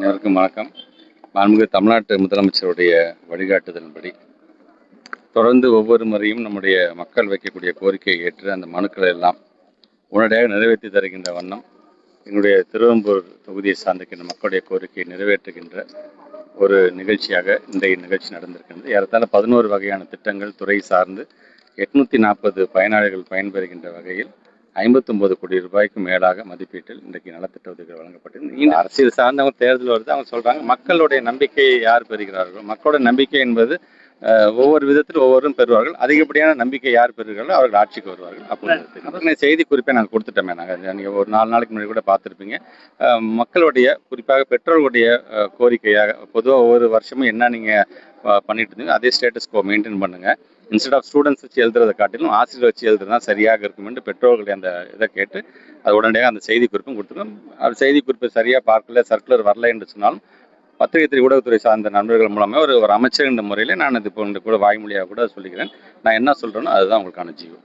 அனைவருக்கும் வணக்கம். மாண்புமிகு தமிழ்நாட்டு முதலமைச்சருடைய வழிகாட்டுதலின்படி தொடர்ந்து ஒவ்வொரு முறையும் நம்முடைய மக்கள் வைக்கக்கூடிய கோரிக்கையை ஏற்று அந்த மனுக்களை எல்லாம் உடனடியாக நிறைவேற்றி தருகின்ற வண்ணம் எங்களுடைய திருவெம்பூர் தொகுதியை சார்ந்திருக்கின்ற மக்களுடைய கோரிக்கையை நிறைவேற்றுகின்ற ஒரு நிகழ்ச்சியாக இன்றைய நிகழ்ச்சி நடந்திருக்கின்றது. ஏறத்தாழ 11 வகையான திட்டங்கள் துறை சார்ந்து 840 பயனாளிகள் பயன்பெறுகின்ற வகையில் 59 கோடி ரூபாய்க்கு மேலாக மதிப்பீட்டில் இன்றைக்கு நலத்திட்ட உதவிகள் வழங்கப்பட்டது. அரசியல் சார்ந்தவங்க தேர்தல் வருது, அவங்க சொல்றாங்க மக்களுடைய நம்பிக்கையை யார் பெறுகிறார்களோ, மக்களோட நம்பிக்கை என்பது ஒவ்வொரு விதத்தில் ஒவ்வொருவரும் பெறுவார்கள். அதிகப்படியான நம்பிக்கை யார் பெறுகிறார்களோ அவர்கள் ஆட்சிக்கு வருவார்கள். அப்போ செய்தி குறிப்பை நாங்கள் கொடுத்துட்டோமே. நீங்கள் ஒரு 4 நாளைக்கு முன்னாடி கூட பார்த்துருப்பீங்க. மக்களுடைய குறிப்பாக பெற்றோர்களுடைய கோரிக்கையாக பொதுவாக ஒவ்வொரு வருஷமும் என்ன நீங்கள் பண்ணிட்டு இருந்தீங்க அதே ஸ்டேட்டஸ் கோ மெயின்டைன் பண்ணுங்கள். இன்ஸ்டெட் ஆஃப் ஸ்டூடெண்ட்ஸ் வச்சு எழுதுறதை காட்டிலும் ஆசிரியர் வச்சு எழுதுறது தான் சரியாக இருக்கும் என்று பெற்றோர்களுடைய அந்த இதை கேட்டு அது உடனடியாக அந்த செய்தி குறிப்பும் கொடுத்துருக்கோம். அது செய்தி குறிப்பு சரியாக பார்க்கல, சர்க்குலர் வரல என்று சொன்னாலும் பத்திரிகை ஊடகத்துறை சார்ந்த நண்பர்கள் மூலமாக ஒரு அமைச்சர் என்ற முறையில் நான் இது போன்ற கூட வாய்மொழியாக கூட சொல்லிக்கிறேன். நான் என்ன சொல்கிறேனோ அதுதான் உங்களுக்கான ஜீவம்.